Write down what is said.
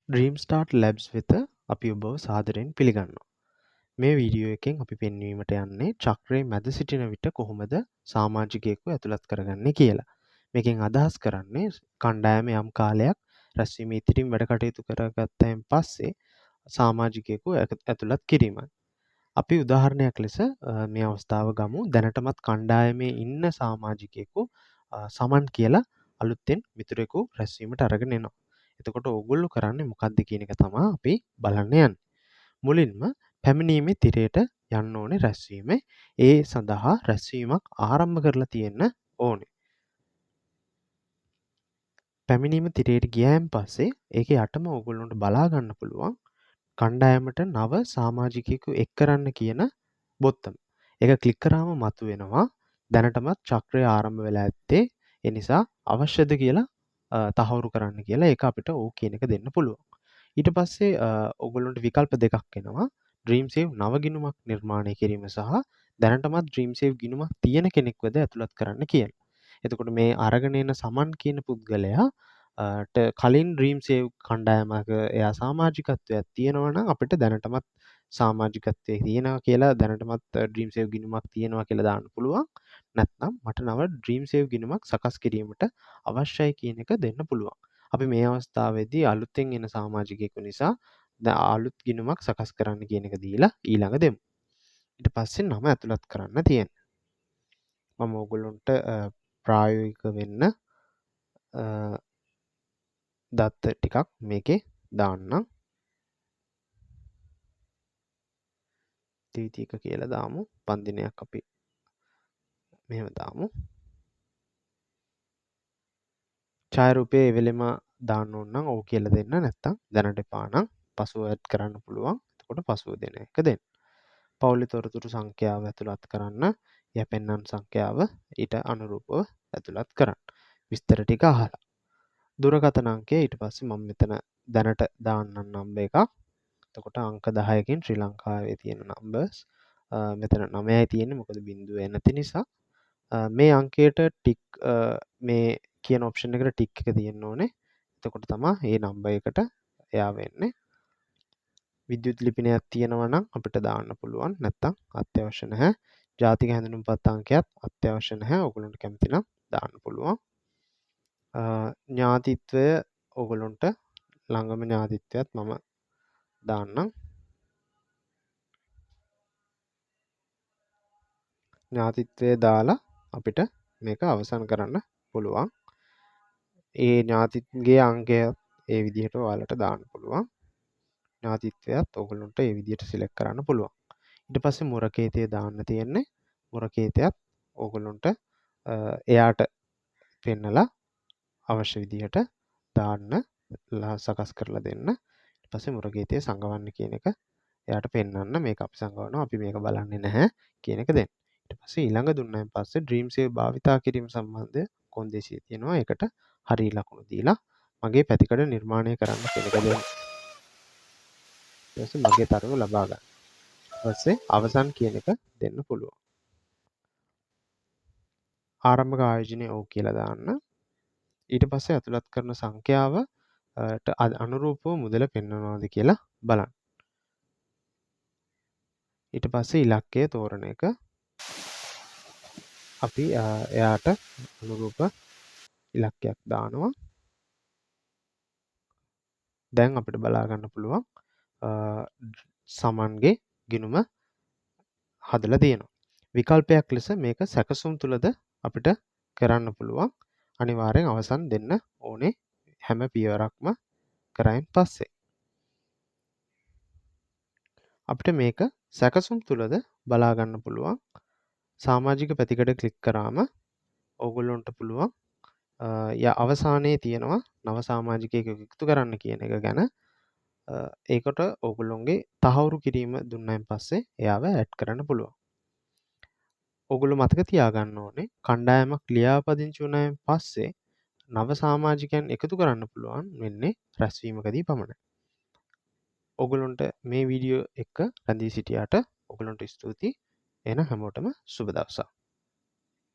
Dream start labs වෙත අපි ඔබව සාදරයෙන් පිළිගන්නවා. මේ වීඩියෝ එකෙන් අපි පෙන්වීමට යන්නේ චක්‍රයේ මැද සිටින විට කොහොමද සමාජිකයෙකු ඇතුළත් කරගන්නේ කියලා. මේකෙන් අදහස් කරන්නේ කණ්ඩායමේ යම් කාලයක් රැස්වීම ඉදිරියෙන් වැඩ කටයුතු කරගත්තයින් පස්සේ සමාජිකයෙකු ඇතුළත් කිරීමයි. අපි උදාහරණයක් ලෙස මේ අවස්ථාව ගමු. දැනටමත් කණ්ඩායමේ ඉන්න සමාජිකයෙකු සමන් කියලා අලුතෙන් මිතුරෙකු රැස්වීමට අරගෙන එනවා. එතකොට ඕගොල්ලෝ කරන්නේ මොකක්ද කියන එක තමයි අපි බලන්න යන්නේ. මුලින්ම පැමිණීමේ තිරයට යන්න ඕනේ රැස්වීමේ. ඒ සඳහා රැස්වීමක් ආරම්භ කරලා තියෙන්න ඕනේ. පැමිණීම තිරයට ගියායින් පස්සේ ඒකේ යටම ඕගොල්ලන්ට බලා ගන්න පුළුවන් කණ්ඩායමට නව සමාජිකයෙකු එක් කරන්න කියන බොත්තම. ඒක ක්ලික් කරාම මතුවෙනවා දැනටමත් චක්‍රය ආරම්භ වෙලා ඇත්තේ. ඒ නිසා අවශ්‍යද කියලා තහවුරු කරන්න කියලා ඒක අපිට ඕ කියන එක දෙන්න පුළුවන්. ඊට පස්සේ ඔයගොල්ලන්ට විකල්ප දෙකක් එනවා. Dream Save නව ගිණුමක් නිර්මාණය කිරීම සහ දැනටමත් Dream Save ගිණුමක් තියෙන කෙනෙක්වද ඇතුළත් කරන්න කියලා. එතකොට මේ අරගෙන එන සමන් කියන පුද්ගලයා කලින් Dream Save කණ්ඩායමක එයා සමාජිකත්වයක් තියෙනවා නම් අපිට දැනටමත් සමාජිකත්වයේ තියෙනවා කියලා දැනටමත් Dream Save ගිණුමක් තියෙනවා කියලා දාන්න පුළුවන්. නැත්නම් මට නව Dream Save ගිණුමක් සකස් කිරීමට අවශ්‍යයි කියන එක දෙන්න පුළුවන්. අපි මේ අවස්ථාවේදී අලුතෙන් එන සමාජිකයෙකු නිසා අලුත් ගිණුමක් සකස් කරන්න කියන එක දීලා ඊළඟ දෙමු. ඊට පස්සේ නම ඇතුළත් කරන්න තියෙනවා. මම ඔයගොල්ලන්ට ප්‍රායෝගික වෙන්න දත්ත ටිකක් මේකේ දාන්නම්. ද්විතීක කියලා දාමු. පන්දිනයක් අපි මෙහෙම දාමු. ඡායාරූපයේ එවෙලෙම දාන්න ඕන නම් ඔව් කියලා දෙන්න. නැත්නම් දැනට එපා නම් පසුව ඇඩ් කරන්න පුළුවන්. එතකොට පසුව දෙන එක දෙන්න. පවුලේ තොරතුරු සංඛ්‍යාව ඇතුළත් කරන්න. යැපෙන්නන් සංඛ්‍යාව ඊට අනුරූපව ඇතුළත් කරන්න. විස්තර ටික අහලා. දුරකථන අංකය ඊට පස්සේ මම මෙතන දැනට දාන්නම් නම්බර් එකක්. එතකොට අංක 10කින් ශ්‍රී ලංකාවේ තියෙන නම්බර්ස් මෙතන 9යි තියෙන්නේ මොකද බිංදුව නැති නිසා. මේ අංකයට ටික් මේ කියන ඔප්ෂන් එකට ටික් එක තියෙන්න ඕනේ. එතකොට තමයි මේ නම්බර් එකට එයා වෙන්නේ. විද්‍යුත් ලිපිනයක් තියෙනවා නම් අපිට දාන්න පුළුවන්. නැත්නම් අත්‍යවශ්‍ය නැහැ. ජාතික හැඳුනුම්පත් අංකයත් අත්‍යවශ්‍ය නැහැ. ඔයගොල්ලන්ට කැමති නම් දාන්න පුළුවන්. ඥාතිත්වය ඔයගොල්ලන්ට ළඟම ඥාතිත්වයත් මම දාන්නම්. ඥාතිත්වය දාලා අපිට මේක අවසන් කරන්න පුළුවන්. ඒ ඥාතිගේ අංකය ඒ විදිහට ඔයාලට දාන්න පුළුවන්. ඥාතිත්වයත් ඔයගොල්ලන්ට ඒ විදිහට සිලෙක්ට් කරන්න පුළුවන්. ඊට පස්සේ මුරකේතය දාන්න තියෙන්නේ. මුරකේතයත් ඔයගොල්ලන්ට එයාට පෙන්නලා අවශ්‍ය විදිහට දාන්න සකස් කරලා දෙන්න. ඊට පස්සේ මුරකේතය සංගවන්න කියන එක එයාට පෙන්වන්න මේක අපි සංගවනවා අපි මේක බලන්නේ නැහැ කියන එක දෙන්න. ඊට පස්සේ ඊළඟ දුන්නායින් පස්සේ Dream Save භාවිතා කිරීම සම්බන්ධ කොන්දේසිය තියෙනවා. ඒකට හරි ලකුණු දීලා මගේ පැතිකඩ නිර්මාණය කරන්න කියන එක දෙන්න. ඊට පස්සේ මගේ තරම ලබා ගන්න. ඊට පස්සේ අවසන් කියන එක දෙන්න පුළුවන්. ආරම්භක ආයෝජනය ඕක කියලා දාන්න. ඊට පස්සේ ඇතුළත් කරන සංඛ්‍යාවට අනුරූපව මුදල පෙන්වනවාද කියලා බලන්න. ඊට පස්සේ ඉලක්කය තෝරන එක අපි එයාට අනුරූප ඉලක්කයක් දානවා. දැන් අපිට බලා ගන්න පුළුවන් සමන්ගේ ගිණුම හදලා තියෙනවා. විකල්පයක් ලෙස මේක සැකසුම් තුලද අපිට කරන්න පුළුවන්. අනිවාර්යෙන් අවසන් දෙන්න ඕනේ හැම පියවරක්ම කරයින් පස්සේ. අපිට මේක සැකසුම් තුලද බලා ගන්න පුළුවන්. සමාජික පැතිකඩ ක්ලික් කරාම ඕගොල්ලොන්ට පුළුවන් අවසානයේ තියෙනවා නව සමාජිකයෙකු එකතු කරන්න කියන එක ගැන. ඒකට ඕගොල්ලොන්ගේ තහවුරු කිරීම දුන්නායින් පස්සේ එයාව ඇඩ් කරන්න පුළුවන්. ඔගොල්ලෝ මතක තියාගන්න ඕනේ කණ්ඩායමක් ලියාපදිංචි වුණායින් පස්සේ නව සමාජිකයන් එකතු කරන්න පුළුවන් වෙන්නේ රැස්වීමකදී පමණයි. ඔගොල්ලොන්ට මේ වීඩියෝ එක රැඳී සිටියාට ඔගොල්ලොන්ට ස්තුතියි. එහෙනම් හැමෝටම සුබ දවසක්.